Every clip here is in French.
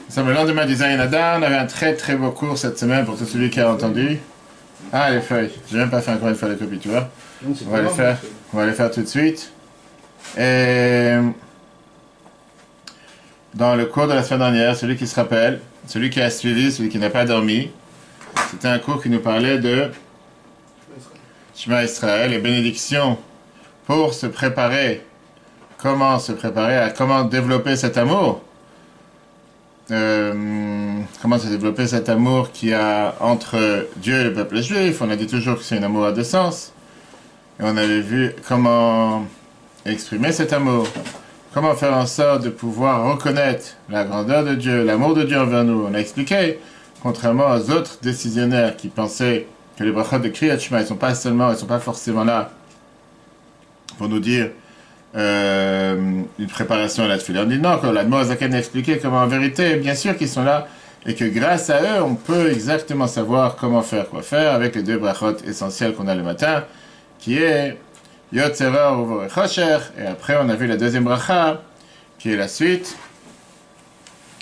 Nous sommes le lendemain du Zayin Adar. On avait un très très beau cours cette semaine pour tout celui qui a entendu. Ah, les feuilles. J'ai même pas fait encore une fois les copies, tu vois. On va les faire. On va les faire tout de suite. Et dans le cours de la semaine dernière, celui qui se rappelle, celui qui a suivi, celui qui n'a pas dormi, c'était un cours qui nous parlait de Shema Israël et bénédiction pour se préparer. Comment se préparer à comment développer cet amour. Comment se développer cet amour qu'il y a entre Dieu et le peuple juif. On a dit toujours que c'est un amour à deux sens. Et on avait vu comment exprimer cet amour. Comment faire en sorte de pouvoir reconnaître la grandeur de Dieu, l'amour de Dieu envers nous. On a expliqué, contrairement aux autres décisionnaires qui pensaient que les brachot de Kriyat Shema, ils sont pas forcément là pour nous dire une préparation à la tefila. On dit non, quand l'Admor Zaken a expliqué comment en vérité, bien sûr qu'ils sont là, et que grâce à eux, on peut exactement savoir comment faire, quoi faire avec les deux brachot essentiels qu'on a le matin, qui est Yotzera Uvor Chosher, et après on a vu la deuxième bracha, qui est la suite,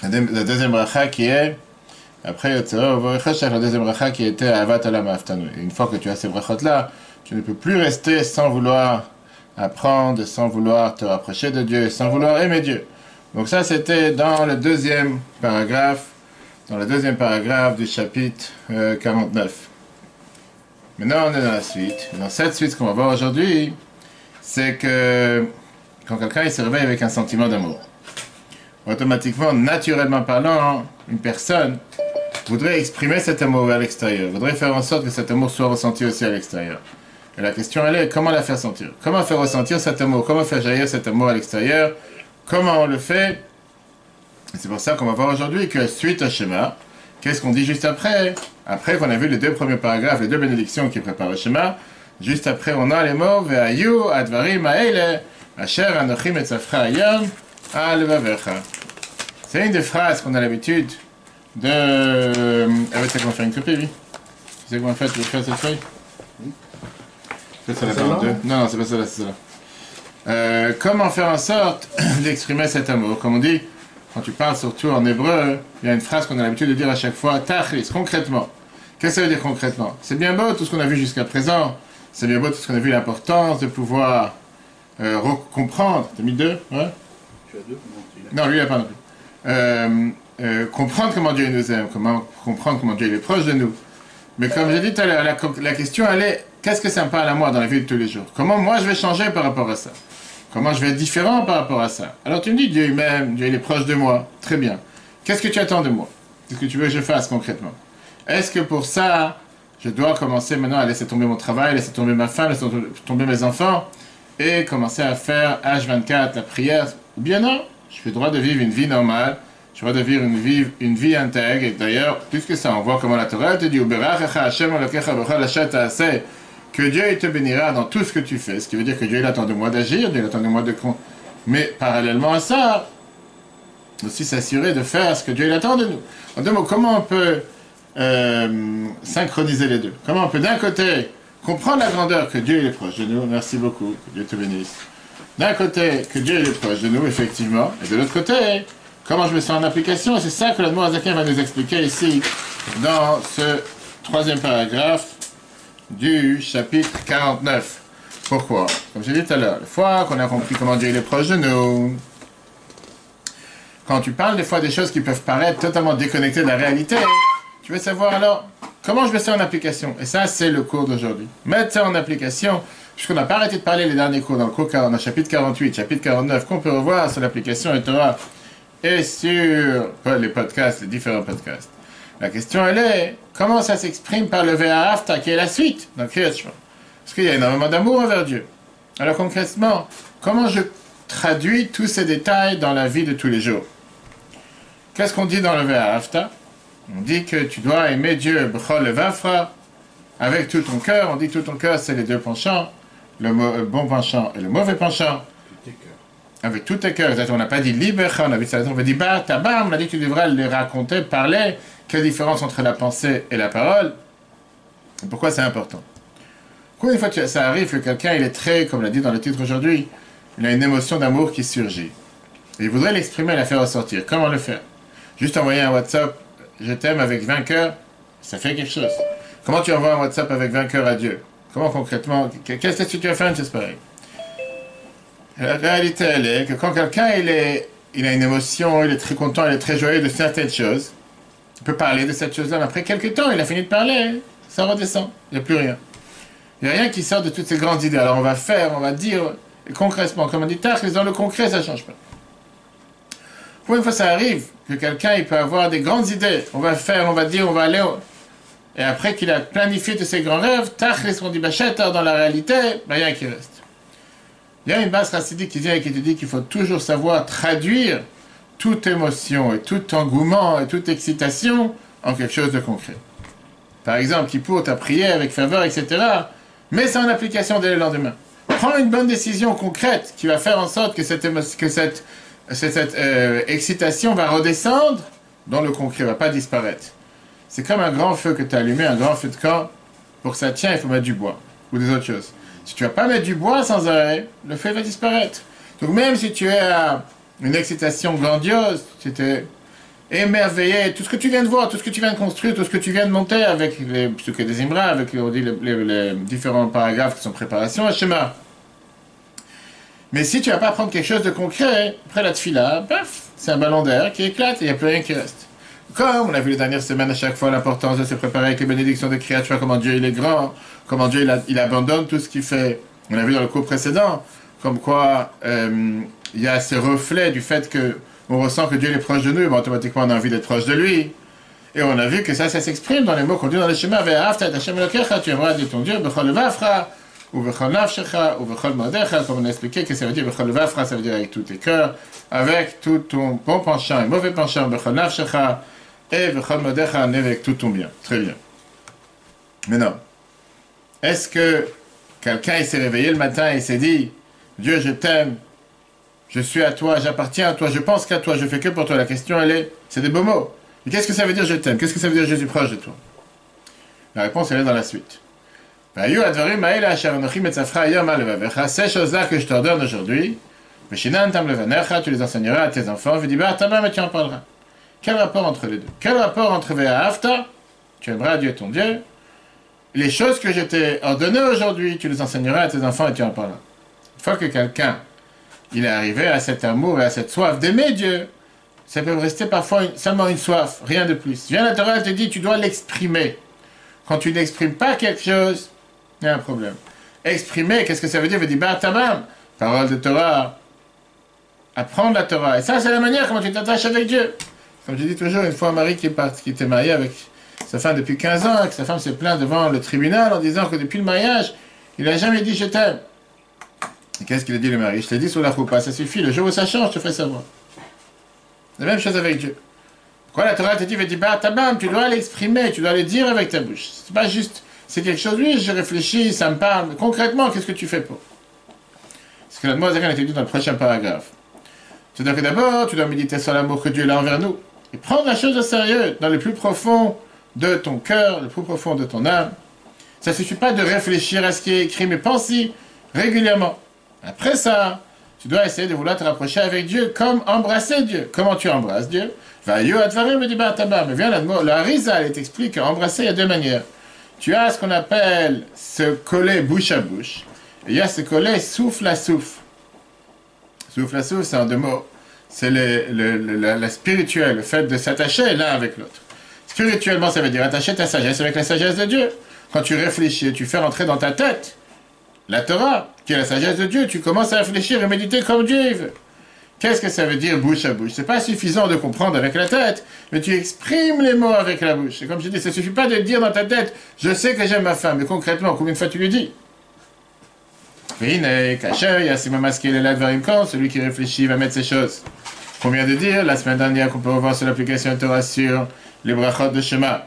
la deuxième bracha qui est, après Yotzera Uvor Chosher, la deuxième bracha qui était Avat Olam Aftanu. Et une fois que tu as ces brachot-là, tu ne peux plus rester sans vouloir apprendre, sans vouloir te rapprocher de Dieu, sans vouloir aimer Dieu. Donc ça, c'était dans le deuxième paragraphe du chapitre 49. Maintenant, on est dans la suite. Dans cette suite, ce qu'on va voir aujourd'hui, c'est que quand quelqu'un il se réveille avec un sentiment d'amour, automatiquement, naturellement parlant, une personne voudrait exprimer cet amour vers l'extérieur, voudrait faire en sorte que cet amour soit ressenti aussi à l'extérieur. Et la question, elle est, comment la faire sentir? Comment faire ressentir cet amour? Comment faire jaillir cet amour à l'extérieur? Comment on le fait? Et c'est pour ça qu'on va voir aujourd'hui que suite au schéma, qu'est-ce qu'on dit juste après? Après qu'on a vu les deux premiers paragraphes, les deux bénédictions qui préparent le schéma, juste après on a les mots Ve'ayu advarim ha'ele asher anochim etzafcha hayom al levavecha. C'est une des phrases qu'on a l'habitude de... Ah oui, c'est qu'on fait une copie, oui. C'est comment tu veux faire cette feuille? C'est ça, non, c'est pas ça, c'est ça. Comment faire en sorte d'exprimer cet amour? Comme on dit, quand tu parles surtout en hébreu, il y a une phrase qu'on a l'habitude de dire à chaque fois, tachlis, concrètement. Qu'est-ce que ça veut dire concrètement? C'est bien beau tout ce qu'on a vu jusqu'à présent, c'est bien beau tout ce qu'on a vu, l'importance de pouvoir comprendre. T'as mis deux? Ouais? Tu as deux? Non, lui il n'a pas non plus. Comprendre comment Dieu nous aime, comprendre comment Dieu est proche de nous. Mais comme j'ai dit tout à l'heure, la question elle est, qu'est-ce que ça me parle à moi dans la vie de tous les jours? Comment moi je vais changer par rapport à ça? Comment je vais être différent par rapport à ça? Alors tu me dis, Dieu m'aime, Dieu il est proche de moi. Très bien. Qu'est-ce que tu attends de moi? Qu'est-ce que tu veux que je fasse concrètement? Est-ce que pour ça, je dois commencer maintenant à laisser tomber mon travail, laisser tomber ma femme, laisser tomber mes enfants, et commencer à faire H24, la prière? Ou bien non, je suis droit de vivre une vie normale, je dois de vivre une vie intègre, et d'ailleurs, plus que ça, on voit comment la Torah te dit, que Dieu il te bénira dans tout ce que tu fais, ce qui veut dire que Dieu il attend de moi d'agir, Dieu il attend de moi de... Mais parallèlement à ça, aussi s'assurer de faire ce que Dieu il attend de nous. En deux mots, comment on peut synchroniser les deux? Comment on peut d'un côté comprendre la grandeur que Dieu il est proche de nous, merci beaucoup, que Dieu te bénisse. D'un côté, que Dieu il est proche de nous, effectivement, et de l'autre côté, comment je me sens en application, et c'est ça que l'Admor Zaken va nous expliquer ici, dans ce troisième paragraphe du chapitre 49. Pourquoi? Comme j'ai dit tout à l'heure, une fois qu'on a compris comment Dieu il est proche de nous, quand tu parles des fois des choses qui peuvent paraître totalement déconnectées de la réalité, tu veux savoir alors, comment je mets ça en application? Et ça, c'est le cours d'aujourd'hui. Mettre ça en application, puisqu'on n'a pas arrêté de parler les derniers cours, dans le chapitre 48, chapitre 49, qu'on peut revoir sur l'application et Torah, et sur les podcasts, les différents podcasts. La question, elle est, comment ça s'exprime par le Ve'ahavta, qui est la suite dans Kriyat Shema? Parce qu'il y a énormément d'amour envers Dieu. Alors concrètement, comment je traduis tous ces détails dans la vie de tous les jours? Qu'est-ce qu'on dit dans le Ve'ahavta? On dit que tu dois aimer Dieu, b'chol levavcha, avec tout ton cœur. On dit tout ton cœur, c'est les deux penchants, le bon penchant et le mauvais penchant. Avec tous tes cœurs, on n'a pas dit libecha, on a dit ba tabam, on a dit que tu devras les raconter, parler. Quelle différence entre la pensée et la parole? Et pourquoi c'est important? Une fois que ça arrive que quelqu'un, il est très, comme l'a dit dans le titre aujourd'hui, il a une émotion d'amour qui surgit. Et il voudrait l'exprimer et la faire ressortir. Comment le faire? Juste envoyer un WhatsApp, je t'aime avec 20 cœurs, ça fait quelque chose. Comment tu envoies un WhatsApp avec 20 cœurs à Dieu? Comment concrètement, qu'est-ce que tu as fait un geste pareil? La réalité, elle est que quand quelqu'un, il a une émotion, il est très content, il est très joyeux de certaines choses, il peut parler de cette chose-là, mais après quelques temps, il a fini de parler, ça redescend, il n'y a plus rien. Il n'y a rien qui sort de toutes ces grandes idées. Alors on va faire, on va dire, et concrètement, comme on dit, tard, dans le concret, ça ne change pas. Pour une fois, ça arrive que quelqu'un, il peut avoir des grandes idées, on va faire, on va dire, on va aller, et après qu'il a planifié de ses grands rêves, tard, on dit, dans la réalité, rien qui reste. Il y a une base racidique qui vient et qui te dit qu'il faut toujours savoir traduire toute émotion et tout engouement et toute excitation en quelque chose de concret. Par exemple, Kippour, tu as prié avec ferveur, etc. Mets ça en application dès le lendemain. Prends une bonne décision concrète qui va faire en sorte que cette excitation va redescendre, dont le concret ne va pas disparaître. C'est comme un grand feu que tu as allumé, un grand feu de camp. Pour que ça tienne, il faut mettre du bois ou des autres choses. Si tu ne vas pas mettre du bois sans arrêt, le feu va disparaître. Donc même si tu es à une excitation grandiose, tu t'es émerveillé, tout ce que tu viens de voir, tout ce que tu viens de construire, tout ce que tu viens de monter avec ce que des Imra, avec on dit, les différents paragraphes qui sont préparation, un schéma. Mais si tu ne vas pas prendre quelque chose de concret, après la tefila, paf, c'est un ballon d'air qui éclate et il n'y a plus rien qui reste. Comme on a vu les dernières semaines à chaque fois l'importance de se préparer avec les bénédictions de créatures, comment Dieu il est grand, comment Dieu il abandonne tout ce qu'il fait. On a vu dans le cours précédent, comme quoi il y a ce reflet du fait que on ressent que Dieu est proche de nous, mais automatiquement on a envie d'être proche de lui. Et on a vu que ça s'exprime dans les mots qu'on dit dans le schéma, tu aimeras dire ton Dieu, bechol vafra, ou bechol nafshecha, ou bechol modecha, comme on a expliqué que ça veut dire bechol vafra, ça veut dire avec tous tes cœurs, avec tout ton bon penchant et mauvais penchant, bechol nafshecha, et bechol modecha, avec tout ton bien. Très bien. Maintenant, est-ce que quelqu'un s'est réveillé le matin et s'est dit, Dieu, je t'aime, je suis à toi, j'appartiens à toi, je pense qu'à toi, je fais que pour toi. La question, elle est, c'est des beaux mots. Mais qu'est-ce que ça veut dire je t'aime? Qu'est-ce que ça veut dire je suis proche de toi? La réponse, elle est dans la suite. Ces choses-là que je t'ordonne aujourd'hui, tu les enseigneras à tes enfants, et tu en parleras. Quel rapport entre les deux? Quel rapport entre Ve'ahavta, tu aimeras Dieu ton Dieu, les choses que je t'ai ordonnées aujourd'hui, tu les enseigneras à tes enfants et tu en parleras. Une fois que quelqu'un il est arrivé à cet amour et à cette soif d'aimer Dieu, ça peut rester parfois seulement une soif, rien de plus. Viens la Torah, elle te dit, tu dois l'exprimer. Quand tu n'exprimes pas quelque chose, il y a un problème. Exprimer, qu'est-ce que ça veut dire? Ça veut dire, Bartamam, parole de Torah, apprendre la Torah. Et ça, c'est la manière comment tu t'attaches avec Dieu. Comme je dis toujours, une fois un mari qui était marié avec sa femme depuis 15 ans, et que sa femme s'est plainte devant le tribunal en disant que depuis le mariage, il n'a jamais dit je t'aime. Et qu'est-ce qu'il a dit le mari? Je t'ai dit sur la choupa, ça suffit, le jour où ça change, je te fais savoir. La même chose avec Dieu. Pourquoi la Torah te dit, tu dois l'exprimer, tu dois le dire avec ta bouche. C'est pas juste, c'est quelque chose, oui, je réfléchis, ça me parle, mais concrètement, qu'est-ce que tu fais pour? Ce que la Moazakan a été dit dans le prochain paragraphe. C'est-à-dire que d'abord, tu dois méditer sur l'amour que Dieu a envers nous. Et prendre la chose au sérieux, dans le plus profond de ton cœur, le plus profond de ton âme. Ça ne suffit pas de réfléchir à ce qui est écrit, mais pense-y régulièrement. Après ça, tu dois essayer de vouloir te rapprocher avec Dieu, comme embrasser Dieu. Comment tu embrasses Dieu? Mais viens là, le Harizal, il t'explique qu'embrasser, il y a deux manières. Tu as ce qu'on appelle se coller bouche à bouche, et il y a se coller souffle à souffle. Souffle à souffle, c'est en deux mots. C'est la spirituelle, le fait de s'attacher l'un avec l'autre. Spirituellement, ça veut dire attacher ta sagesse avec la sagesse de Dieu. Quand tu réfléchis, tu fais rentrer dans ta tête la Torah, qui est la sagesse de Dieu, tu commences à réfléchir et méditer comme Dieu veut. Qu'est-ce que ça veut dire bouche à bouche? C'est pas suffisant de comprendre avec la tête, mais tu exprimes les mots avec la bouche. Et comme je dis, ça suffit pas de dire dans ta tête, je sais que j'aime ma femme, mais concrètement, combien de fois tu lui dis? Celui qui réfléchit va mettre ces choses. Combien de dire? La semaine dernière qu'on peut revoir sur l'application Torah sur les brachot de Shema.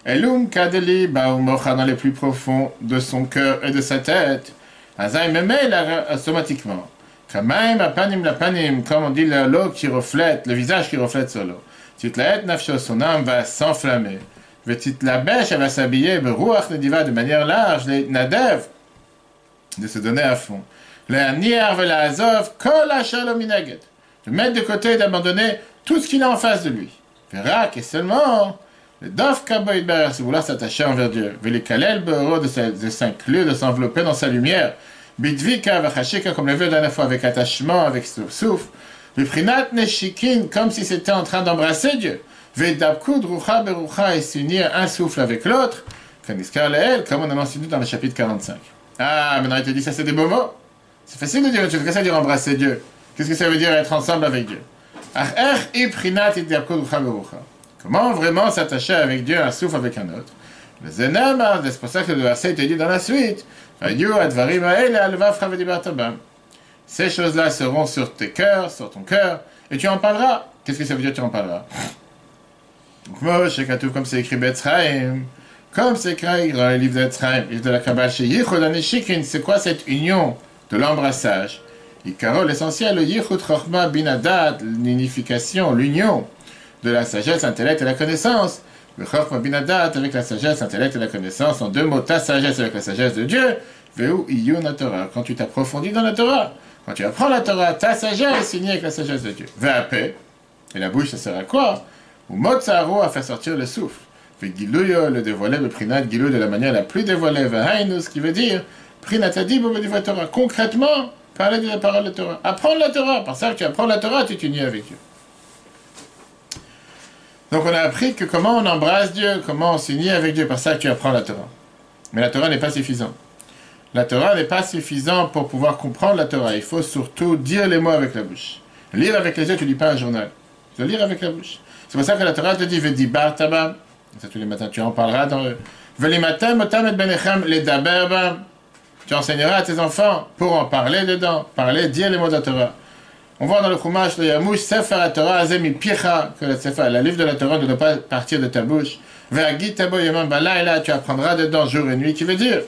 Elum kadeli ba'umocha dans les plus profonds de son cœur et de sa tête. Azaï memel automatiquement. Kamaim apanim la panim, comme on dit l'eau qui reflète, le visage qui reflète sur l'eau. Titlaet nafsho, son âme va s'enflammer. Vetit la bêche, elle va s'habiller, beruach nediva de manière large, les nadev, de se donner à fond. Le anier vela azov, kol hashalominaget. De mettre de côté et d'abandonner tout ce qu'il a en face de lui. Verrak, et seulement, le Dov Kaboïdber, si vouloir s'attacher envers Dieu, les Kalel Beoro de s'inclure, de s'envelopper dans sa lumière, Bidvika, Vachashika, comme le vu la dernière fois, avec attachement, avec souffle, Viprinat Neshikin, comme si c'était en train d'embrasser Dieu, Vedabkud, Rucha, Berucha, et s'unir un souffle avec l'autre, Kaniskar Leel, comme on a mentionné dans le chapitre 45. Ah, maintenant il te dit, ça c'est des beaux mots. C'est facile de dire une chose, qu'est-ce que ça veut dire embrasser Dieu? Qu'est-ce que ça veut dire être ensemble avec Dieu? Comment vraiment s'attacher avec Dieu, un souffle avec un autre? C'est pour ça que le verset te dit dans la suite. Ces choses-là seront sur tes cœurs, sur ton cœur, et tu en parleras. Qu'est-ce que ça veut dire tu en parleras? Comme c'est écrit Betzraïm, comme c'est écrit dans le livre d'Etzraïm, livre de la Kabbale chez Yichud Aneshikin, c'est quoi cette union de l'embrassage? Ikarol, l'essentiel, le Yichud Chochma Binadat, l'unification, l'union de la sagesse, l'intellect et la connaissance. Le Chochma Binadat avec la sagesse, l'intellect et la connaissance, en deux mots, ta sagesse avec la sagesse de Dieu, Veu Iyun Torah, quand tu t'approfondis dans la Torah, quand tu apprends la Torah, ta sagesse est unie avec la sagesse de Dieu. Ve'apé, et la bouche, ça sert à quoi? Ou Motsaro, à faire sortir le souffle. Ve'giluyo, le dévoiler, le prinat, gilu de la manière la plus dévoilée, ve'hainu, ce qui veut dire, prinatadi, de Torah. Concrètement, parler de la parole de Torah. Apprendre la Torah. Par ça que tu apprends la Torah, tu t'unis avec Dieu. Donc on a appris que comment on embrasse Dieu, comment on s'unit avec Dieu. Par ça que tu apprends la Torah. Mais la Torah n'est pas suffisante. La Torah n'est pas suffisante pour pouvoir comprendre la Torah. Il faut surtout dire les mots avec la bouche. Lire avec les yeux, tu ne lis pas un journal. Tu dois lire avec la bouche. C'est pour ça que la Torah te dit Vedibar Tabam. Ça tous les matins, tu en parleras dans le Velimatam Otam et Benechem les Daberbam. Tu enseigneras à tes enfants pour en parler dedans, parler, dire les mots de la Torah. On voit dans le Chumash, le Yamouch, Sefer la Torah, Azemi Picha, que le Sefer, la livre de la Torah ne doit pas partir de ta bouche. Ve'agit tabo yamam balayla, tu apprendras dedans jour et nuit, qui veut dire,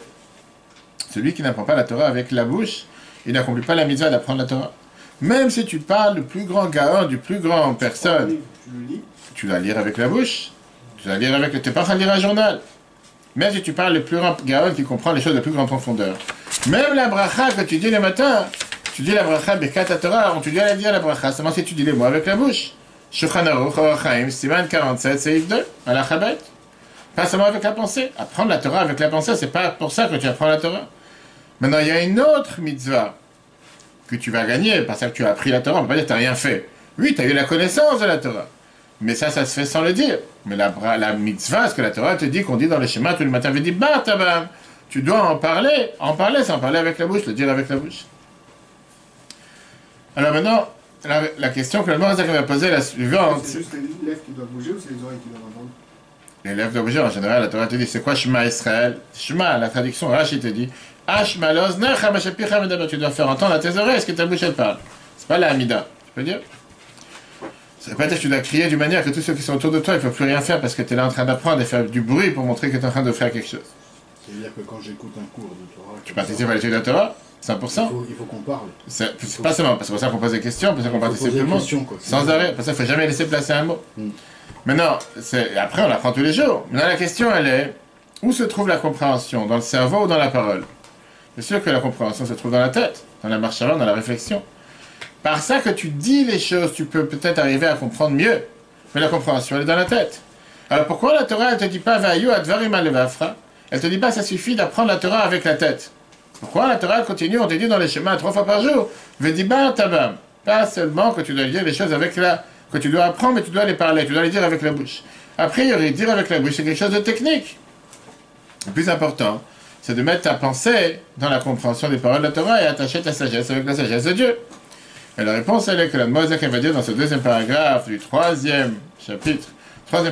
celui qui n'apprend pas la Torah avec la bouche, il n'accomplit pas la mitzvah d'apprendre la Torah. Même si tu parles du plus grand gaon, du plus grand personne, tu dois lire avec la bouche, tu dois lire avec le... Tu n'es pas en train de lire un journal. Même si tu parles le plus grand gaon qui comprend les choses de plus grande profondeur. Même la bracha que tu dis le matin, tu dis la bracha Bekat Torah, on te dit à la dire la bracha, seulement si tu dis les mots avec la bouche. Shulchan Aruch, Orach Chaim, Sivan 47, Seif 2, à la Chabet. Pas seulement avec la pensée. Apprendre la Torah avec la pensée, c'est pas pour ça que tu apprends la Torah. Maintenant, il y a une autre mitzvah que tu vas gagner, parce que tu as appris la Torah, on ne peut pas dire que tu n'as rien fait. Oui, tu as eu la connaissance de la Torah. Mais ça se fait sans le dire. Mais la mitzvah, ce que la Torah te dit, qu'on dit dans le schéma tout le matin, veut dire, bah, tabam, tu dois en parler, c'est en parler avec la bouche, le dire avec la bouche. Alors maintenant, la question que le Morazak m'a posée est la suivante. C'est juste les lèvres qui doivent bouger ou c'est les oreilles qui doivent entendre? Les lèvres doivent bouger, en général, la Torah te dit, c'est quoi Shema Israël? Shema, la traduction, Rashi te dit, Ashma l'oznecha mashapicha medaber, tu dois faire entendre à tes oreilles ce que ta bouche elle parle. C'est pas la Hamida, tu peux dire? Ça veut pas dire que tu dois crier d'une manière que tous ceux qui sont autour de toi, ils ne peuvent plus rien faire parce que tu es là en train d'apprendre et faire du bruit pour montrer que tu es en train de faire quelque chose. C'est-à-dire que quand j'écoute un cours de Torah... Tu participes à l'étude de la Torah 100%. Il faut qu'on parle. C'est pas seulement, c'est pour ça qu'on pose des questions, pour ça qu'on participe tout le monde. Sans arrêt, pour ça il ne faut jamais laisser placer un mot. Maintenant, après on l'apprend tous les jours. Maintenant la question elle est, où se trouve la compréhension? Dans le cerveau ou dans la parole? C'est sûr que la compréhension se trouve dans la tête, dans la marche avant, dans la réflexion. Par ça que tu dis les choses, tu peux peut-être arriver à comprendre mieux. Mais la compréhension, elle est dans la tête. Alors pourquoi la Torah, elle ne te dit pas Vayu advarim alevafra? Elle ne te dit pas ça suffit d'apprendre la Torah avec la tête. Pourquoi la Torah continue? On te dit dans les schémas 3 fois par jour. Vedibar tabam. Pas seulement que tu dois dire les choses avec la... que tu dois apprendre, mais tu dois les parler, tu dois les dire avec la bouche. A priori, dire avec la bouche, c'est quelque chose de technique. Le plus important, c'est de mettre ta pensée dans la compréhension des paroles de la Torah et attacher ta sagesse avec la sagesse de Dieu. Et la réponse, elle est que la Moazak va dire dans ce deuxième paragraphe du troisième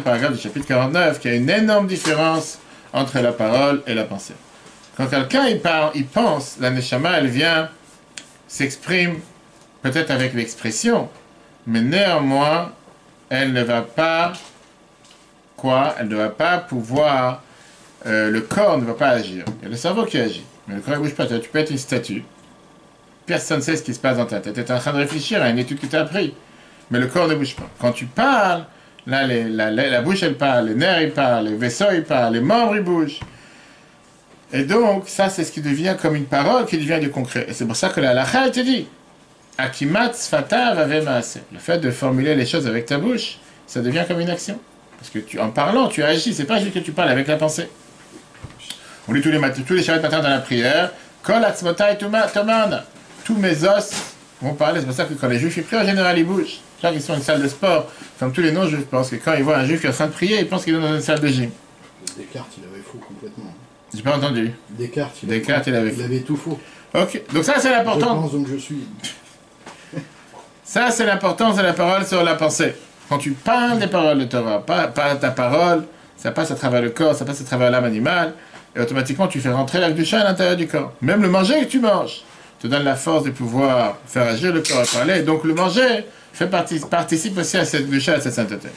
paragraphe du chapitre 49, qu'il y a une énorme différence entre la parole et la pensée. Quand quelqu'un il parle, il pense, la Neshama, elle vient, s'exprime, peut-être avec l'expression, mais néanmoins, elle ne va pas, elle ne va pas pouvoir, le corps ne va pas agir. Il y a le cerveau qui agit, mais le corps ne bouge pas. Tu peux être une statue. Personne ne sait ce qui se passe dans ta tête. Tu es en train de réfléchir à une étude que tu as appris. Mais le corps ne bouge pas. Quand tu parles, là, la bouche, elle parle, les nerfs, ils parlent, les vaisseaux, ils parlent, les membres, ils bougent. Et donc, ça, c'est ce qui devient comme une parole, qui devient du concret. Et c'est pour ça que la halakha, elle te dit, Akimat sfatav ave maaseh. Le fait de formuler les choses avec ta bouche, ça devient comme une action. Parce que en parlant, tu agis, c'est pas juste que tu parles avec la pensée. On lit tous les Shabbat matins dans la prière, Kol atzmotai tomana. Tous mes os vont parler, c'est pour ça que quand les juifs ils prient, en général ils bougent. Genre ils sont dans une salle de sport, comme tous les non-juifs pensent que quand ils voient un juif qui est en train de prier, ils pensent qu'il est dans une salle de gym. Descartes, il avait faux complètement. J'ai pas entendu. Descartes, il avait tout faux. Ok, donc ça c'est l'important. Je pense donc je suis. Ça c'est l'importance de la parole sur la pensée. Quand tu parles des paroles de Torah, pas ta parole, ça passe à travers le corps, ça passe à travers l'âme animale, et automatiquement tu fais rentrer la Kedusha à l'intérieur du corps. Même le manger que tu manges te donne la force de pouvoir faire agir le corps et parler, et donc le manger participe aussi à cette Kedusha, à cette sainteté.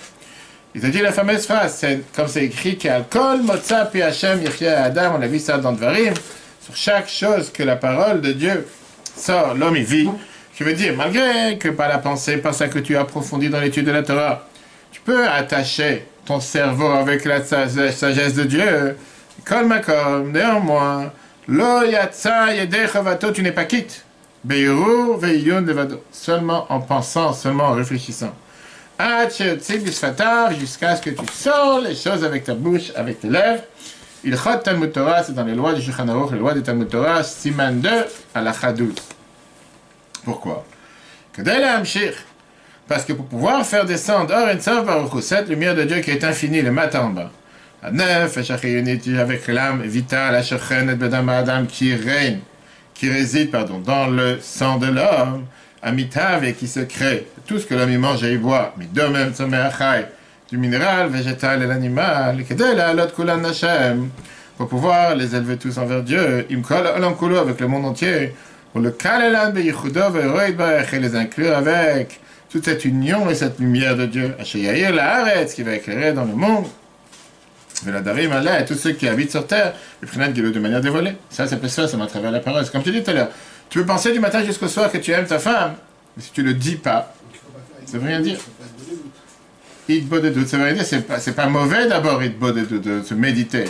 Il te dit la fameuse phrase, comme c'est écrit, Kol motza pi Hashem yechia Adam, on a vu ça dans Dvarim, sur chaque chose que la parole de Dieu sort, l'homme y vit. Je veux dire, malgré que par la pensée, par ça que tu approfondis dans l'étude de la Torah, tu peux attacher ton cerveau avec la sagesse de Dieu. Kol makom, néanmoins, lo yatsa yedecha vato, tu n'es pas quitte. Beiru veiyun levado, seulement en pensant, seulement en réfléchissant. Jusqu'à ce que tu sors les choses avec ta bouche, avec tes lèvres. Il chot Talmud Torah, c'est dans les lois du Shulchan Aruch, les lois du Talmud Torah, Siman 2, Halacha 12. Pourquoi? Parce que pour pouvoir faire descendre Or En Sof Baruch Hu, cette lumière de Dieu qui est infinie, le matin en bas, avec l'âme vitale, Ashochet Bedam Adam, qui règne, qui réside, dans le sang de l'homme, Amitav, et qui se crée. Tout ce que l'homme y mange et y boit, mais de même, du minéral, végétal et l'animal, pour pouvoir les élever tous envers Dieu, avec le monde entier, pour le kalelan et les inclure avec toute cette union et cette lumière de Dieu, qui va éclairer dans le monde, et tous ceux qui habitent sur terre, ils prennent de manière dévoilée. Ça peut se faire, ça à travers la parole. C'est comme tu dis tout à l'heure. Tu peux penser du matin jusqu'au soir que tu aimes ta femme, mais si tu le dis pas, ça veut rien dire. Idbo de doute, ça veut rien dire, c'est pas mauvais d'abord, idbo de doute, de se méditer.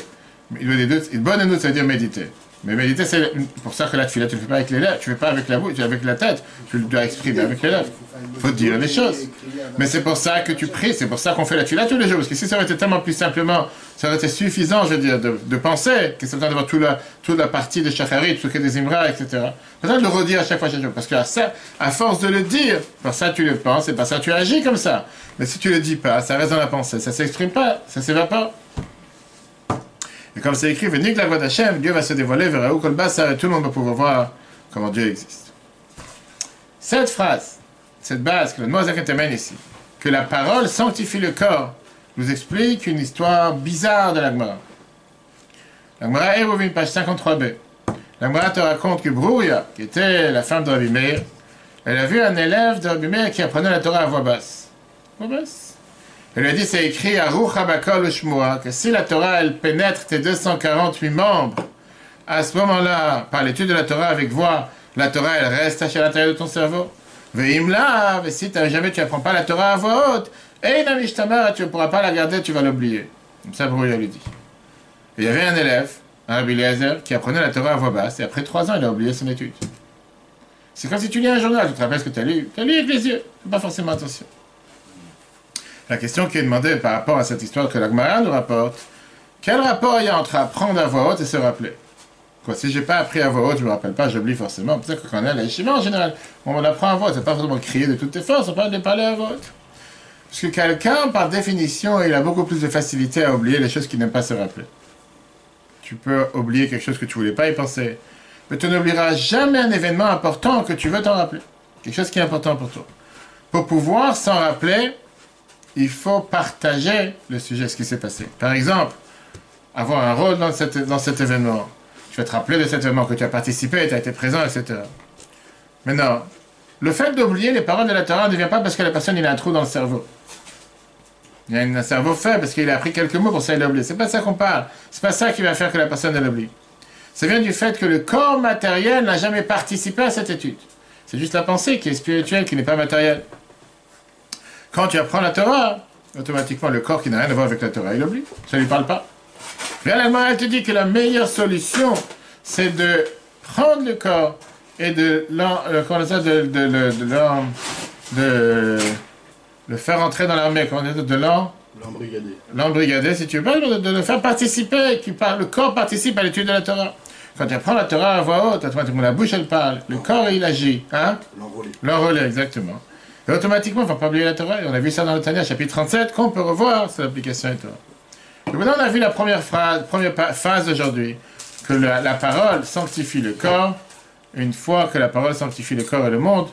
Idbo de doute, ça veut dire méditer. Mais méditer, c'est pour ça que la tefila, tu ne le fais pas avec les lèvres, tu ne le fais pas avec la bouche, avec la tête, tu le dois exprimer avec les lèvres. Il faut dire les choses. Mais c'est pour ça que tu pries, c'est pour ça qu'on fait la tefila tous les jours, parce que si ça aurait été tellement plus simplement, ça aurait été suffisant, je veux dire, de penser, que c'est besoin d'avoir toute la partie de Shacharit, tout ce qui est des Imra, etc. C'est besoin de le redire à chaque fois, chaque jour, parce que à force de le dire, par ça tu le penses, et par ça tu agis comme ça. Mais si tu le dis pas, ça reste dans la pensée, ça s'exprime pas, ça s'évapore. Et comme c'est écrit, Vénik la voix d'Hachem, Dieu va se dévoiler vers Raoul Kolbassar et tout le monde va pouvoir voir comment Dieu existe. Cette phrase, cette base que le Moazak amène ici, que la parole sanctifie le corps, nous explique une histoire bizarre de la Gemara. La Gemara Eruvin, page 53b. La Gemara te raconte que Brouya, qui était la femme de Rabbi Meir, elle a vu un élève de Rabbi Meir qui apprenait la Torah à voix basse. Voix basse. Elle lui a dit, c'est écrit à Ruch HaBakol Ushmoa, que si la Torah, elle pénètre tes 248 membres, à ce moment-là, par l'étude de la Torah avec voix, la Torah, elle reste à l'intérieur de ton cerveau. Veimla, et si jamais tu n'apprends pas la Torah à voix haute, tu ne pourras pas la garder, tu vas l'oublier. Comme ça, Brouya lui dit. Et il y avait un élève, un Rabbi Eliezer, qui apprenait la Torah à voix basse, et après 3 ans, il a oublié son étude. C'est comme si tu lis un journal, tu te rappelles ce que tu as lu. Tu as lu avec les yeux, fais pas forcément attention. La question qui est demandée par rapport à cette histoire que la Gemara nous rapporte, quel rapport il y a entre apprendre à voix haute et se rappeler? Quoi, si j'ai pas appris à voix haute, je me rappelle pas, j'oublie forcément. Peut-être que quand on est à l'Yeshiva en général, on apprend à voix haute, c'est pas forcément crier de toutes tes forces, on parle de parler à voix haute. Parce que quelqu'un, par définition, il a beaucoup plus de facilité à oublier les choses qu'il n'aime pas se rappeler. Tu peux oublier quelque chose que tu voulais pas y penser, mais tu n'oublieras jamais un événement important que tu veux t'en rappeler. Quelque chose qui est important pour toi. Pour pouvoir s'en rappeler, il faut partager le sujet, ce qui s'est passé. Par exemple, avoir un rôle dans cet événement. Tu vas te rappeler de cet événement, que tu as participé, tu as été présent, etc. Maintenant, le fait d'oublier les paroles de la Torah ne vient pas parce que la personne il a un trou dans le cerveau. Il a un cerveau faible parce qu'il a appris quelques mots pour ça il l'a oublié. C'est pas ça qu'on parle. C'est pas ça qui va faire que la personne elle oublie. Ça vient du fait que le corps matériel n'a jamais participé à cette étude. C'est juste la pensée qui est spirituelle, qui n'est pas matérielle. Quand tu apprends la Torah, automatiquement le corps qui n'a rien à voir avec la Torah, il oublie. Ça ne lui parle pas. Réellement, elle te dit que la meilleure solution, c'est de prendre le corps le faire entrer dans l'armée, comment on dit, L'embrigadé. l'embrigader, si tu veux pas, de le faire participer, le corps participe à l'étude de la Torah. Quand tu apprends la Torah à voix haute, automatiquement la bouche elle parle, le corps il agit, hein? L'enrôler. L'enrôler, exactement. Et automatiquement, il ne faut pas oublier la Torah, et on a vu ça dans le Tanya, chapitre 37, qu'on peut revoir, c'est l'application et Torah. Donc maintenant, on a vu la première phase d'aujourd'hui, que la parole sanctifie le corps. Une fois que la parole sanctifie le corps et le monde,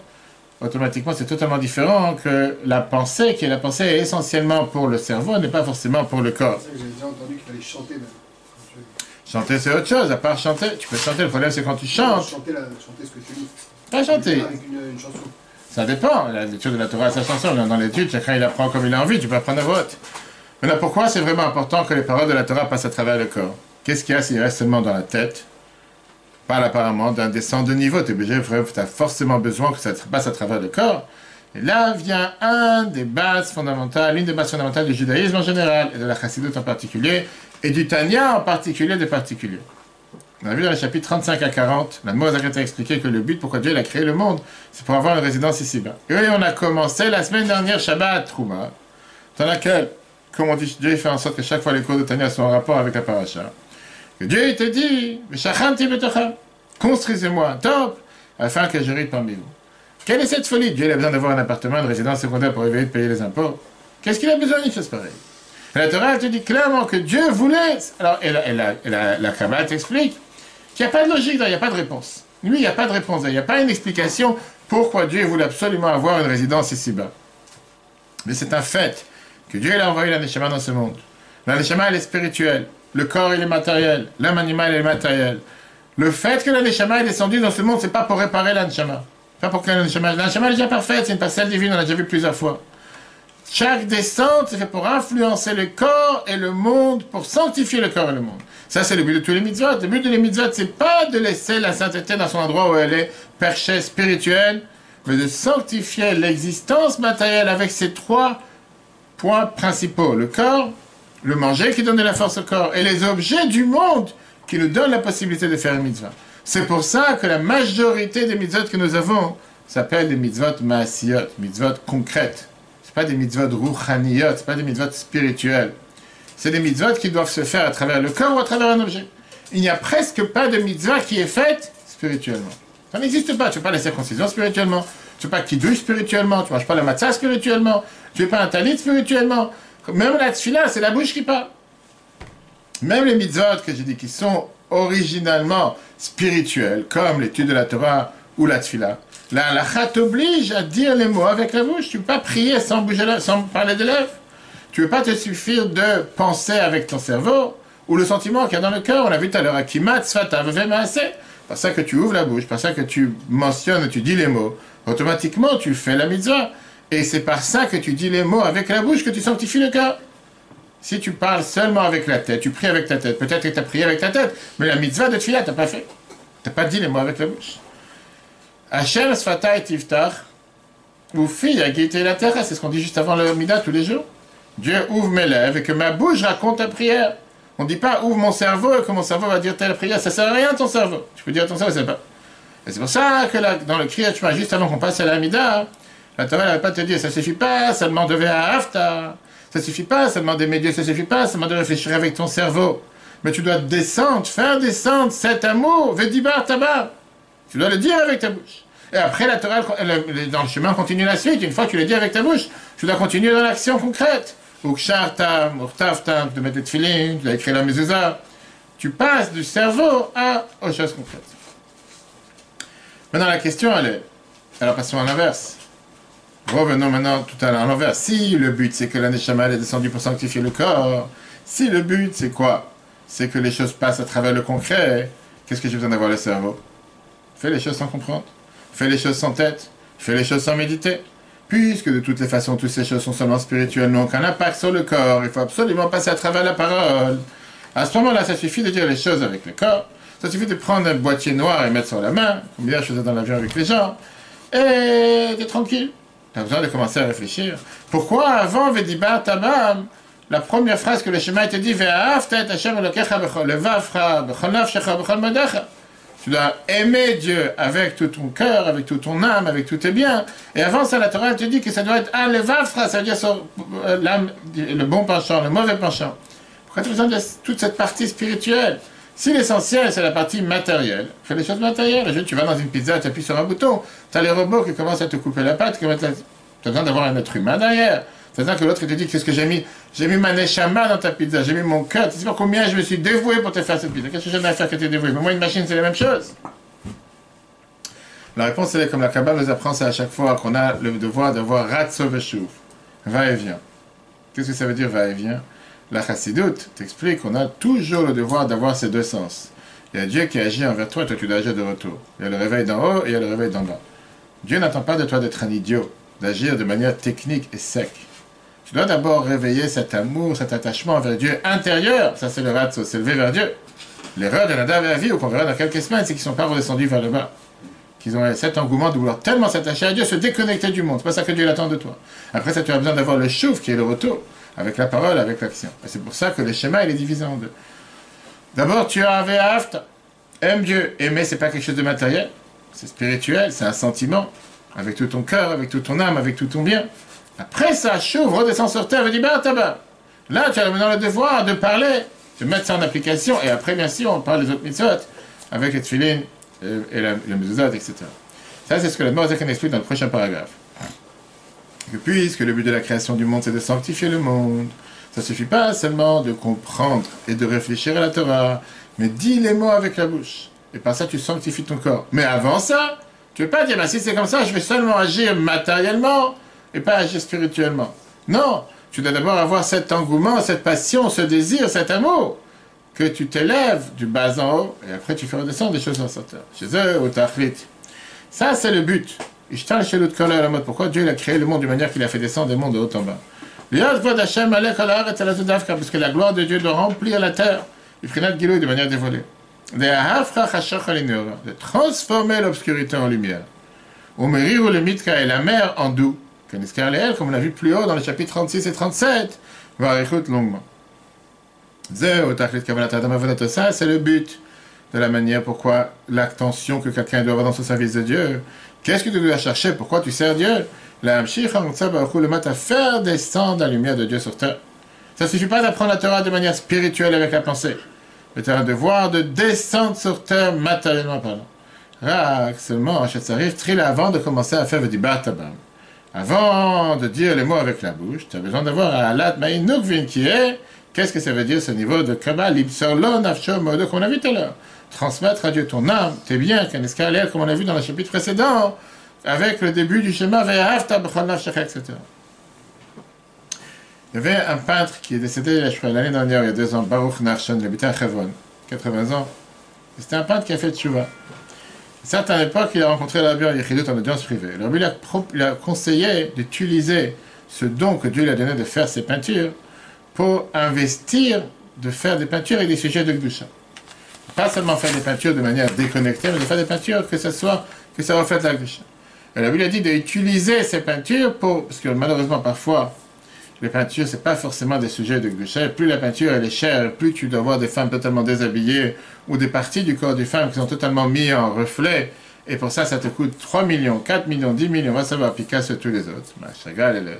automatiquement, c'est totalement différent que la pensée, qui est la pensée est essentiellement pour le cerveau, n'est pas forcément pour le corps. C'est ça que j'ai déjà entendu qu'il fallait chanter même. Chanter, c'est autre chose, à part chanter. Tu peux chanter, le problème, c'est quand tu chantes. Chanter ce que tu dis. Pas chanter. Avec une chanson. Ça dépend. L'étude de la Torah, sa chanson, dans l'étude, chacun il apprend comme il a envie, tu peux apprendre à vote. Maintenant, pourquoi c'est vraiment important que les paroles de la Torah passent à travers le corps? Qu'est-ce qu'il y a s'il reste seulement dans la tête? Parle apparemment d'un descend de niveau, tu as forcément besoin que ça passe à travers le corps. Et là vient une des bases fondamentales du judaïsme en général, et de la chassidoute en particulier, et du Tanya en particulier des particuliers. On a vu dans les chapitres 35 à 40, la Moazakhet a expliqué que le but pourquoi Dieu a créé le monde, c'est pour avoir une résidence ici-bas. Et on a commencé la semaine dernière Shabbat Trouma, dans laquelle, comme on dit, Dieu fait en sorte que chaque fois les cours de Tanya sont en rapport avec la paracha. Que Dieu te dit, construisez-moi un temple afin que j'hérite parmi vous. Quelle est cette folie? Dieu a besoin d'avoir un appartement, une résidence secondaire pour éviter de payer les impôts. Qu'est-ce qu'il a besoin d'une chose pareille? Et la Torah te dit clairement que Dieu voulait. Alors, la Kabbalah t'explique qu'il n'y a pas de logique, il n'y a pas de réponse. Lui, il n'y a pas de réponse, il n'y a pas une explication pourquoi Dieu voulait absolument avoir une résidence ici-bas. Mais c'est un fait que Dieu a envoyé la Neshama dans ce monde. La Neshama, elle est spirituelle. Le corps, il est matériel. L'âme animale, elle est matérielle. Le fait que la Neshama est descendue dans ce monde, c'est pas pour réparer la Neshama. Pas pour que la Neshama est déjà parfaite, c'est une parcelle divine, on l'a déjà vu plusieurs fois. Chaque descente, c'est fait pour influencer le corps et le monde, pour sanctifier le corps et le monde. Ça, c'est le but de tous les mitzvot. Le but de les mitzvot, c'est pas de laisser la sainteté dans son endroit où elle est perchée spirituelle, mais de sanctifier l'existence matérielle avec ces trois points principaux. Le corps, le manger qui donne de la force au corps, et les objets du monde qui nous donnent la possibilité de faire une mitzvah. C'est pour ça que la majorité des mitzvot que nous avons s'appellent des mitzvot maasiyot, mitzvot concrètes. Ce pas des mitzvot rouchaniyot, ce pas des mitzvot spirituels. C'est des mitzvot qui doivent se faire à travers le corps ou à travers un objet. Il n'y a presque pas de mitzvah qui est faite spirituellement. Ça n'existe pas. Tu ne fais pas la circoncision spirituellement, tu ne fais pas kiddush spirituellement, tu ne manges pas la matzah spirituellement, tu ne fais pas un talit spirituellement. Même la tfila, c'est la bouche qui parle. Même les mitzvot que j'ai dit qui sont originalement spirituels, comme l'étude de la Torah ou la tfila, la halakha t'oblige à dire les mots avec la bouche. Tu ne peux pas prier sans parler des lèvres. Tu ne peux pas te suffire de penser avec ton cerveau ou le sentiment qu'il y a dans le cœur. On l'a vu tout à l'heure, akimat, sfata, vevemaaseh. Par ça que tu ouvres la bouche, par ça que tu mentionnes, tu dis les mots, automatiquement tu fais la mitzvah. Et c'est par ça que tu dis les mots avec la bouche que tu sanctifies le cœur. Si tu parles seulement avec la tête, tu pries avec ta tête, peut-être que tu as prié avec ta tête, mais la mitzvah de tefila, tu n'as pas fait. Tu n'as pas dit les mots avec la bouche. Hashem sfata et tiftach, ou fille a guetté la terre, c'est ce qu'on dit juste avant le Mida tous les jours. Dieu ouvre mes lèvres et que ma bouche raconte ta prière. On ne dit pas ouvre mon cerveau et que mon cerveau va dire telle prière, ça ne sert à rien ton cerveau. Tu peux dire à ton cerveau, c'est pas. Et c'est pour ça que dans le Kriyat Shema, juste avant qu'on passe à la Mida, la Torah n'arrête pas de te dire, ça ne suffit pas seulement de Ve'ahavta, ça ne suffit pas seulement d'aimer Dieu, ça ne suffit pas seulement de réfléchir avec ton cerveau. Mais tu dois descendre, faire descendre cet amour, Vedibar Tabar. Tu dois le dire avec ta bouche. Et après, la Torah, dans le chemin, continue la suite. Une fois que tu l'as dit avec ta bouche, tu dois continuer dans l'action concrète. Ukshartam, Urtavtam, de mettre les tefilin, tu dois écrire la mezuzah. Tu passes du cerveau aux choses concrètes. Maintenant, la question, elle est... Alors, passons à l'inverse. Revenons maintenant tout à l'envers. Si le but, c'est que la Neshama est descendue pour sanctifier le corps, si le but, c'est quoi? C'est que les choses passent à travers le concret, qu'est-ce que j'ai besoin d'avoir le cerveau? Fais les choses sans comprendre. Fais les choses sans tête. Fais les choses sans méditer. Puisque de toutes les façons, toutes ces choses sont seulement spirituelles, n'ont aucun impact sur le corps, il faut absolument passer à travers la parole. À ce moment-là, ça suffit de dire les choses avec le corps. Ça suffit de prendre un boîtier noir et mettre sur la main, comme hier je faisais dans l'avion avec les gens, et d'être tranquille. Tu as besoin de commencer à réfléchir. Pourquoi avant Vedibar Tabam, la première phrase que le schéma te dit, Tu dois aimer Dieu avec tout ton cœur, avec toute ton âme, avec tous tes biens. Et avant ça, la Torah te dit que ça doit être alevafra, ça veut dire l'âme, le bon penchant, le mauvais penchant. Pourquoi tu as besoin de toute cette partie spirituelle? Si l'essentiel, c'est la partie matérielle, fais les choses matérielles. Tu vas dans une pizza, tu appuies sur un bouton, tu as les robots qui commencent à te couper la pâte, tu as besoin d'avoir un être humain derrière. C'est besoin que l'autre te dit qu'est-ce que j'ai mis ma neshama dans ta pizza, j'ai mis mon cœur, tu sais pas combien je me suis dévoué pour te faire cette pizza. Qu'est-ce que j'ai à faire que tu es dévoué? Mais moi, une machine, c'est la même chose. La réponse, elle est comme la Kabbale nous apprend ça à chaque fois, qu'on a le devoir d'avoir ratso veshuv, va et vient. Qu'est-ce que ça veut dire va et vient? La Chassidoute t'explique qu'on a toujours le devoir d'avoir ces deux sens. Il y a Dieu qui agit envers toi, et toi tu dois agir de retour. Il y a le réveil d'en haut et il y a le réveil d'en bas. Dieu n'attend pas de toi d'être un idiot, d'agir de manière technique et sec. Tu dois d'abord réveiller cet amour, cet attachement envers Dieu intérieur. Ça c'est le ratso, s'élever vers Dieu. L'erreur de Nadav et Avi, qu'on verra dans quelques semaines, c'est qu'ils ne sont pas redescendus vers le bas. Qu'ils ont cet engouement de vouloir tellement s'attacher à Dieu, se déconnecter du monde. C'est pas ça que Dieu attend de toi. Après ça, tu as besoin d'avoir le chouf qui est le retour. Avec la parole, avec l'action. Et c'est pour ça que le schéma, il est divisé en deux. D'abord, tu as Ve'ahavta. Aime Dieu. Aimer, c'est pas quelque chose de matériel. C'est spirituel, c'est un sentiment. Avec tout ton cœur, avec toute ton âme, avec tout ton bien. Après ça, chauve, redescend sur terre et dit, bah, tabac. Là, tu as maintenant le devoir de parler, de mettre ça en application. Et après, bien sûr, on parle des autres mitzvot, avec les tefilin et le mezuzot, etc. Ça, c'est ce que la Morazakan explique dans le prochain paragraphe. Que puisque le but de la création du monde, c'est de sanctifier le monde, ça ne suffit pas seulement de comprendre et de réfléchir à la Torah, mais dis les mots avec la bouche. Et par ça, tu sanctifies ton corps. Mais avant ça, tu ne veux pas dire, bah, si c'est comme ça, je vais seulement agir matériellement et pas agir spirituellement. Non, tu dois d'abord avoir cet engouement, cette passion, ce désir, cet amour, que tu t'élèves du bas en haut, et après tu fais redescendre des choses en sortant. Chez eux, au Tachlit. Ça, c'est le but. Pourquoi Dieu il a créé le monde d'une manière qu'il a fait descendre des mondes de haut en bas? Parce que la gloire de Dieu doit remplir la terre, de manière dévolée. De transformer l'obscurité en lumière. Et la mer en doux. Comme on l'a vu plus haut dans les chapitres 36 et 37. Longuement. Ça, c'est le but de la manière pourquoi l'attention que quelqu'un doit avoir dans son service de Dieu. Qu'est-ce que tu dois chercher? Pourquoi tu sers Dieu? À faire descendre la lumière de Dieu sur terre. Ça ne suffit pas d'apprendre la Torah de manière spirituelle avec la pensée. Mais tu as un devoir de descendre sur terre matériellement parlant. Seulement, ça arrive très avant de commencer à faire le dibat tabam. Avant de dire les mots avec la bouche, tu as besoin d'avoir un alat ma'inukvin qui est, qu'est-ce que ça veut dire ce niveau de Kabbalah, l'ibsorlon nafsho modo qu'on a vu tout à l'heure. Transmettre à Dieu ton âme, tes biens, comme on a vu dans le chapitre précédent, avec le début du schéma, etc. Il y avait un peintre qui est décédé, je crois, l'année dernière, il y a 2 ans, Baruch Nachshon, il habitait à Hebron, 80 ans. C'était un peintre qui a fait tchouva. À une certaine époque, il a rencontré le Rabbi Yechidut en audience privée. Le Rabbi il a conseillé d'utiliser ce don que Dieu lui a donné de faire ses peintures pour investir, de faire des peintures avec des sujets de Gdusha. Pas seulement faire des peintures de manière déconnectée, mais de faire des peintures que ça reflète la Gdusha. Et la Bible a dit d'utiliser ces peintures pour, parce que malheureusement parfois, les peintures, c'est pas forcément des sujets de Gdusha. Plus la peinture elle est chère, plus tu dois voir des femmes totalement déshabillées, ou des parties du corps des femmes qui sont totalement mises en reflet, et pour ça, ça te coûte 3 millions, 4 millions, 10 millions, on va savoir, Picasso et tous les autres. Chagall, elle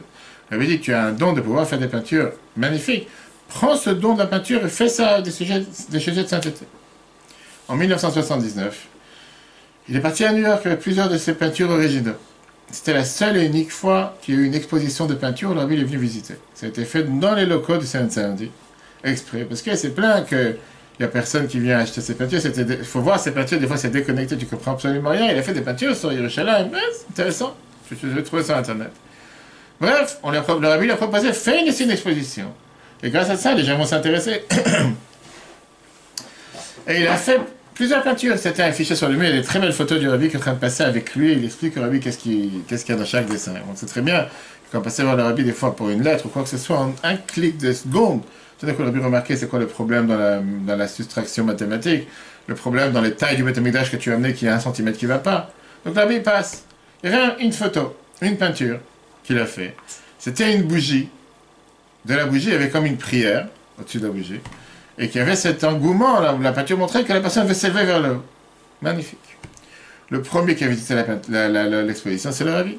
avait dit que tu as un don de pouvoir faire des peintures magnifiques. Prends ce don de la peinture et fais ça des sujets de sainteté. En 1979, il est parti à New York avec plusieurs de ses peintures originales. C'était la seule et unique fois qu'il y a eu une exposition de peinture où le Rabbi est venu visiter. Ça a été fait dans les locaux du Saint-Saint-Denis, exprès. Parce que c'est plein qu'il n'y a personne qui vient acheter ses peintures. Il faut voir ces peintures, des fois c'est déconnecté, tu comprends absolument rien. Il a fait des peintures sur Yerushalayim. C'est intéressant. Je l'ai trouvé sur Internet. Bref, le Rabbi lui a proposé, fais une exposition. Et grâce à ça, les gens vont s'intéresser. Et il a fait plusieurs peintures. C'était affiché sur le mur. Il y a des très belles photos du Rabbi qui est en train de passer avec lui. Il explique au Rabbi qu'est-ce qu'il y a dans chaque dessin. On sait très bien, quand on passait voir le Rabbi des fois pour une lettre ou quoi que ce soit, en un clic de seconde, tout d'un coup le Rabbi remarquait c'est quoi le problème dans la soustraction mathématique, le problème dans les tailles du Beth Amikdash que tu as amené qui a 1 centimètre qui ne va pas. Donc le Rabbi passe. Il y avait une photo, une peinture qu'il a fait. C'était une bougie. De la bougie, il y avait comme une prière au-dessus de la bougie. Et qu'il y avait cet engouement, là, où la peinture montrait que la personne veut s'élever vers le haut. Magnifique. Le premier qui a visité l'exposition, c'est le Rabbi.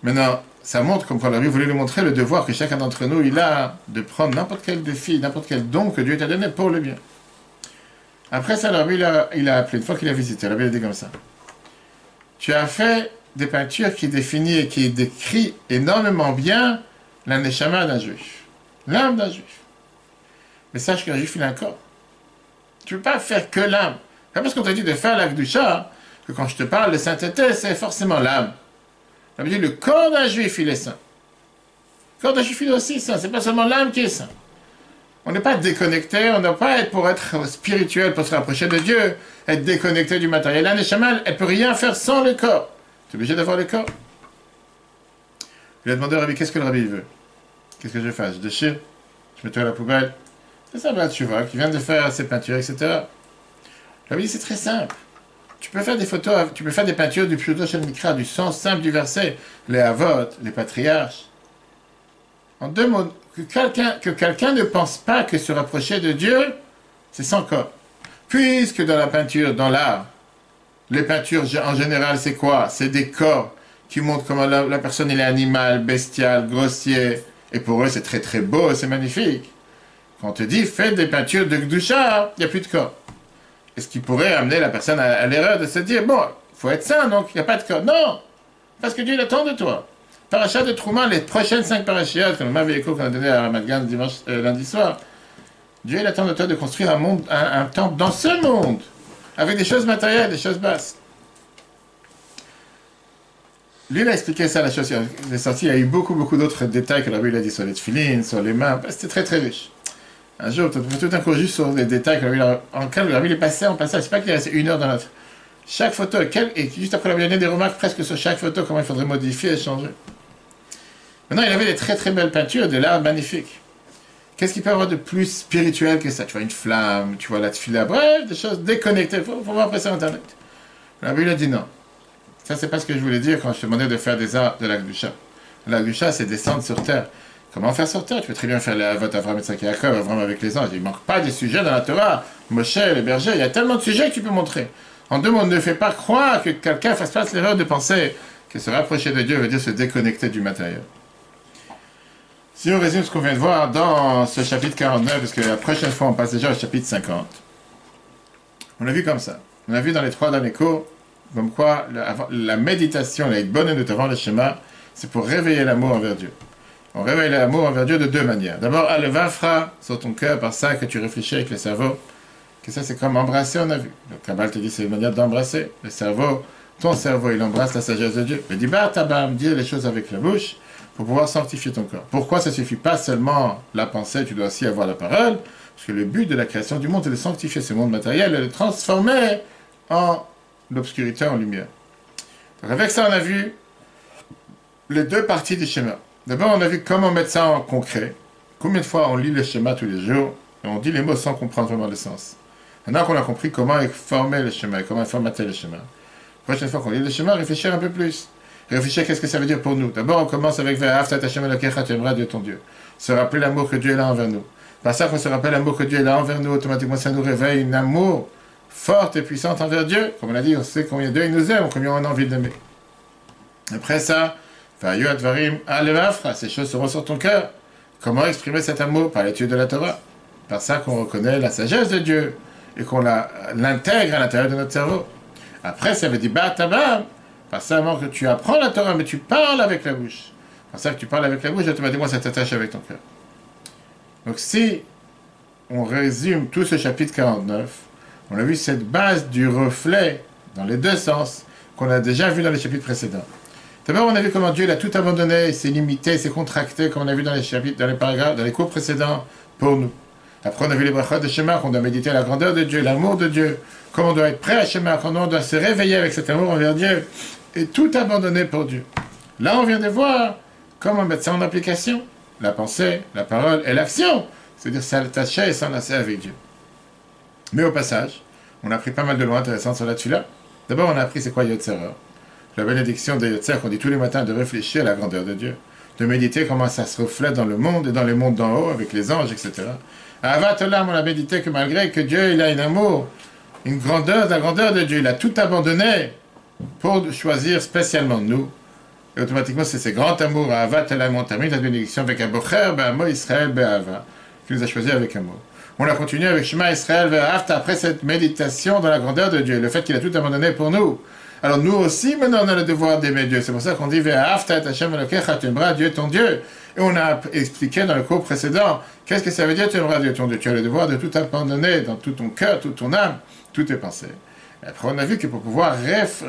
Maintenant, ça montre, comme le Rabbi voulait nous montrer, le devoir que chacun d'entre nous, il a de prendre n'importe quel défi, n'importe quel don que Dieu t'a donné pour le bien. Après ça, le Rabbi, il a appelé, une fois qu'il a visité, le Rabbi a dit comme ça. Tu as fait des peintures qui définissent et qui décrit énormément bien la neshama d'un juif, l'âme d'un juif. Mais sache qu'un juif, il a un corps. Tu ne peux pas faire que l'âme. C'est parce qu'on t'a dit de faire la Kedusha que quand je te parle de sainteté, c'est forcément l'âme. Ça veut dire le corps d'un juif, il est saint. Le corps d'un juif, il est aussi saint. C'est pas seulement l'âme qui est saint. On n'est pas déconnecté, on ne doit pas être pour être spirituel, pour se rapprocher de Dieu, être déconnecté du matériel. La neshama, elle ne peut rien faire sans le corps. Tu es obligé d'avoir le corps. Je lui ai demandé au Rabbi, qu'est-ce que le Rabbi veut? Qu'est-ce que je fais? Je déchire? Je mets tout à la poubelle? C'est ça, tu vois, qui vient de faire ses peintures, etc. Le Rabbi dit, c'est très simple. Tu peux faire des photos, tu peux faire des peintures du Pshuto Shel Mikra, du sens simple du verset, les Avot, les patriarches. En deux mots, que quelqu'un ne pense pas que se rapprocher de Dieu, c'est sans corps. Puisque dans la peinture, dans l'art, les peintures en général, c'est quoi? C'est des corps qui montrent comment la personne elle est animale, bestiale, grossier. Et pour eux, c'est très très beau, c'est magnifique. Quand on te dit, fais des peintures de Gdusha, il n'y a plus de corps. Et ce qui pourrait amener la personne à l'erreur de se dire, bon, il faut être saint, donc il n'y a pas de corps. Non! Parce que Dieu l'attend de toi. Parachat de Trouma, les prochaines 5 parachiotes, comme Mavéko qu'on a donné à Ramadgan lundi soir, Dieu il attend de toi de construire un temple dans ce monde, avec des choses matérielles, des choses basses. Lui, il a expliqué ça, la chose qui est sortie. Il y a eu beaucoup d'autres détails que Rabbi a dit sur les tefilines, sur les mains. C'était très très riche. Un jour, tu as tout un cours juste sur les détails que Rabbi est passé en passage. C'est pas qu'il est resté 1 heure dans notre. Chaque photo, et juste après, il a donné des remarques presque sur chaque photo, comment il faudrait modifier et changer. Maintenant, il avait des très très belles peintures, de l'art magnifique. Qu'est-ce qu'il peut y avoir de plus spirituel que ça? Tu vois une flamme, tu vois la tefila, bref, des choses déconnectées. Il faut voir après sur Internet. Rabbi il a dit non. Ça, c'est pas ce que je voulais dire quand je te demandais de faire des arts de la Gdusha. La Gdusha, c'est descendre sur terre. Comment faire sur terre? Tu peux très bien faire les Avot, Avram, Yitzhak, Yaakov, Avram avec les anges. Il ne manque pas de sujets dans la Torah. Moshe, les bergers, il y a tellement de sujets que tu peux montrer. En deux mots, ne fais pas croire que quelqu'un fasse pas l'erreur de penser que se rapprocher de Dieu veut dire se déconnecter du matériel. Si on résume ce qu'on vient de voir dans ce chapitre 49, parce que la prochaine fois on passe déjà au chapitre 50, on a vu comme ça. On a vu dans les 3 derniers cours, comme quoi la méditation, la bonne de avant le schéma, c'est pour réveiller l'amour envers Dieu. On réveille l'amour envers Dieu de 2 manières. D'abord, le vafra sur ton cœur, par ça que tu réfléchis avec le cerveau. Que ça, c'est comme embrasser, on a vu. Le Kabbal te dit c'est une manière d'embrasser. Le cerveau, ton cerveau, il embrasse la sagesse de Dieu. Il dit, tabam, dire les choses avec la bouche pour pouvoir sanctifier ton corps. Pourquoi ça ne suffit pas seulement la pensée, tu dois aussi avoir la parole? Parce que le but de la création du monde, c'est de sanctifier ce monde matériel et de le transformer en l'obscurité en lumière. Donc avec ça, on a vu les 2 parties du schéma. D'abord, on a vu comment mettre ça en concret. Combien de fois on lit le schéma tous les jours et on dit les mots sans comprendre vraiment le sens. Maintenant qu'on a compris comment former le schéma et comment formater le schéma, la prochaine fois qu'on lit le schéma, réfléchir un peu plus. Réfléchir qu'est-ce que ça veut dire pour nous. D'abord, on commence avec Ve'ahavta Hashem Elokecha, tu aimeras Dieu ton Dieu. Se rappeler l'amour que Dieu est là envers nous. Par ça qu'on se rappelle l'amour que Dieu est là envers nous, automatiquement ça nous réveille un amour forte et puissante envers Dieu. Comme on a dit, on sait combien Dieu il nous aime, combien on a envie d'aimer. Après ça, ces choses seront sur ton cœur. Comment exprimer cet amour? Par l'étude de la Torah. Par ça qu'on reconnaît la sagesse de Dieu et qu'on l'intègre à l'intérieur de notre cerveau. Après, ça veut dire tabam. Par ça que tu apprends la Torah, mais tu parles avec la bouche. Par ça que tu parles avec la bouche, automatiquement ça t'attache avec ton cœur. Donc si on résume tout ce chapitre 49, on a vu cette base du reflet dans les 2 sens qu'on a déjà vu dans les chapitres précédents. D'abord, on a vu comment Dieu il a tout abandonné, s'est limité, s'est contracté, comme on a vu dans les chapitres, dans les paragraphes, dans les cours précédents, pour nous. Après, on a vu les brachot de Shema, qu'on doit méditer la grandeur de Dieu, l'amour de Dieu, comment on doit être prêt à Shema, comment on doit se réveiller avec cet amour envers Dieu, et tout abandonner pour Dieu. Là, on vient de voir comment mettre ça en application, la pensée, la parole et l'action, c'est-à-dire s'attacher et s'enlacer avec Dieu. Mais au passage, on a appris pas mal de lois intéressantes sur la tefila. D'abord, on a appris c'est quoi Yotzer. La bénédiction de Yotzer qu'on dit tous les matins de réfléchir à la grandeur de Dieu, de méditer comment ça se reflète dans le monde et dans les mondes d'en haut avec les anges, etc. À Avat Olam, on a médité que malgré que Dieu il a un amour une grandeur, la grandeur de Dieu. Il a tout abandonné pour choisir spécialement nous. Et automatiquement, c'est ce grand amour, Ahavat Elam, on termine la bénédiction avec un Bocher, Be'amo Israël Be'ava, qui nous a choisi avec amour. On a continué avec Shema Israël Ve'ahavta après cette méditation dans la grandeur de Dieu, le fait qu'il a tout abandonné pour nous. Alors nous aussi, maintenant, on a le devoir d'aimer Dieu. C'est pour ça qu'on dit Ve'ahavta et Hashem Elokecha, tu aimeras Dieu ton Dieu. Et on a expliqué dans le cours précédent, qu'est-ce que ça veut dire tu aimeras Dieu ton Dieu. Tu as le devoir de tout abandonner dans tout ton cœur, toute ton âme, toutes tes pensées. Et après, on a vu que pour pouvoir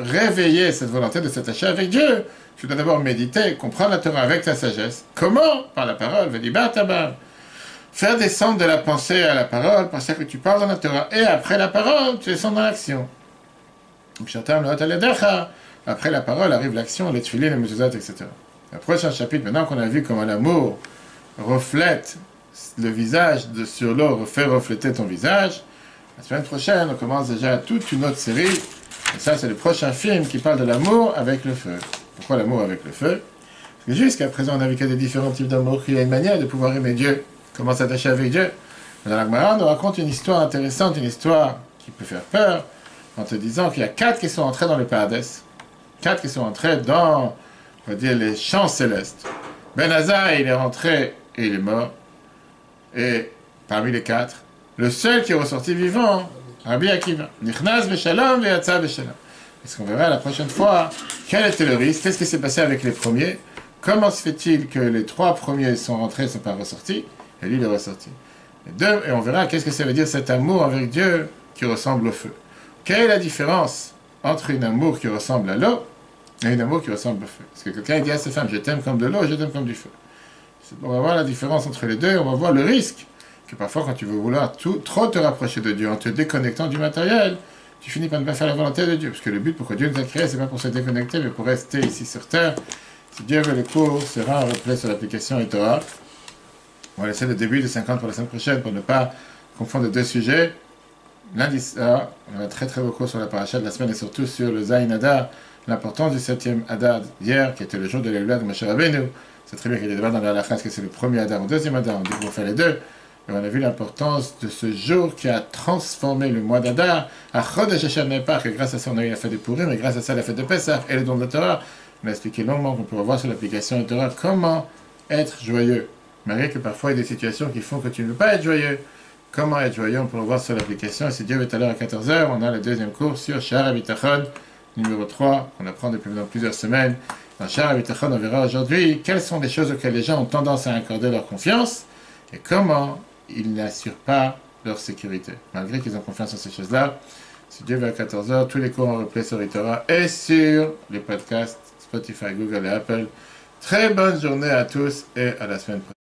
réveiller cette volonté de s'attacher avec Dieu, tu dois d'abord méditer, comprendre la Torah avec ta sagesse. Comment? Par la parole. Faire descendre de la pensée à la parole, parce que tu parles dans la Torah. Et après la parole, tu descends dans l'action. Après la parole arrive l'action, les tefilines, les mezuzot, etc. Le prochain chapitre, maintenant qu'on a vu comment l'amour reflète le visage sur l'eau, fait refléter ton visage, la semaine prochaine, on commence déjà toute une autre série. Et ça, c'est le prochain film qui parle de l'amour avec le feu. Pourquoi l'amour avec le feu? Parce que jusqu'à présent, on a vu qu'il y a des différents types d'amour, qu'il y a une manière de pouvoir aimer Dieu, comment s'attacher avec Dieu. Dans la Gemara, on nous raconte une histoire intéressante, une histoire qui peut faire peur, en te disant qu'il y a 4 qui sont entrés dans le paradès. 4 qui sont entrés dans, on va dire, les champs célestes. Ben Hazai, il est rentré et il est mort. Et parmi les 4, le seul qui est ressorti vivant, Rabbi Akiva. Nichnaz b'shalom ve'yatza b'shalom. Est-ce qu'on verra la prochaine fois quel était le risque? Qu'est-ce qui s'est passé avec les premiers? Comment se fait-il que les 3 premiers sont rentrés et ne sont pas ressortis? Et lui, il est ressorti. Et on verra qu'est-ce que ça veut dire cet amour avec Dieu qui ressemble au feu. Quelle est la différence entre un amour qui ressemble à l'eau et un amour qui ressemble au feu? Parce que quelqu'un dit à sa femme, je t'aime comme de l'eau, je t'aime comme du feu. On va voir la différence entre les deux, on va voir le risque que parfois quand tu veux vouloir trop te rapprocher de Dieu en te déconnectant du matériel, tu finis par ne pas faire la volonté de Dieu. Parce que le but pourquoi Dieu nous a créés, c'est pas pour se déconnecter, mais pour rester ici sur terre. Si Dieu veut, le cours sera un replay sur l'application Torah. On va laisser le début de 50 pour la semaine prochaine pour ne pas confondre les deux sujets. Lundi soir, on a un très très beau cours sur la paracha de la semaine et surtout sur le Zayin Adar, l'importance du 7e Adar hier, qui était le jour de l'Eula de Moshe Rabbeinu. C'est très bien qu'il y ait des débats dans la halakha, que c'est le premier Adar ou le deuxième Adar, on dit qu'on fait les deux. Et on a vu l'importance de ce jour qui a transformé le mois d'Adar à Chodesh Hashem Nepach, et grâce à ça on a eu la fête de Purim, et grâce à ça la fête de Pessah et le don de la Torah. On a expliqué longuement qu'on peut voir sur l'application Torah comment être joyeux. Malgré que parfois il y a des situations qui font que tu ne veux pas être joyeux. Comment être joyeux, on peut le voir sur l'application. Et si Dieu veut à l'heure à 14h, on a le deuxième cours sur Sha'ar HaBitachon, numéro 3, qu'on apprend depuis maintenant plusieurs semaines. Dans Sha'ar HaBitachon, on verra aujourd'hui quelles sont les choses auxquelles les gens ont tendance à accorder leur confiance et comment ils n'assurent pas leur sécurité, malgré qu'ils ont confiance en ces choses-là. Si Dieu veut à 14h, tous les cours en replay sur Torah et sur les podcasts Spotify, Google et Apple. Très bonne journée à tous et à la semaine prochaine.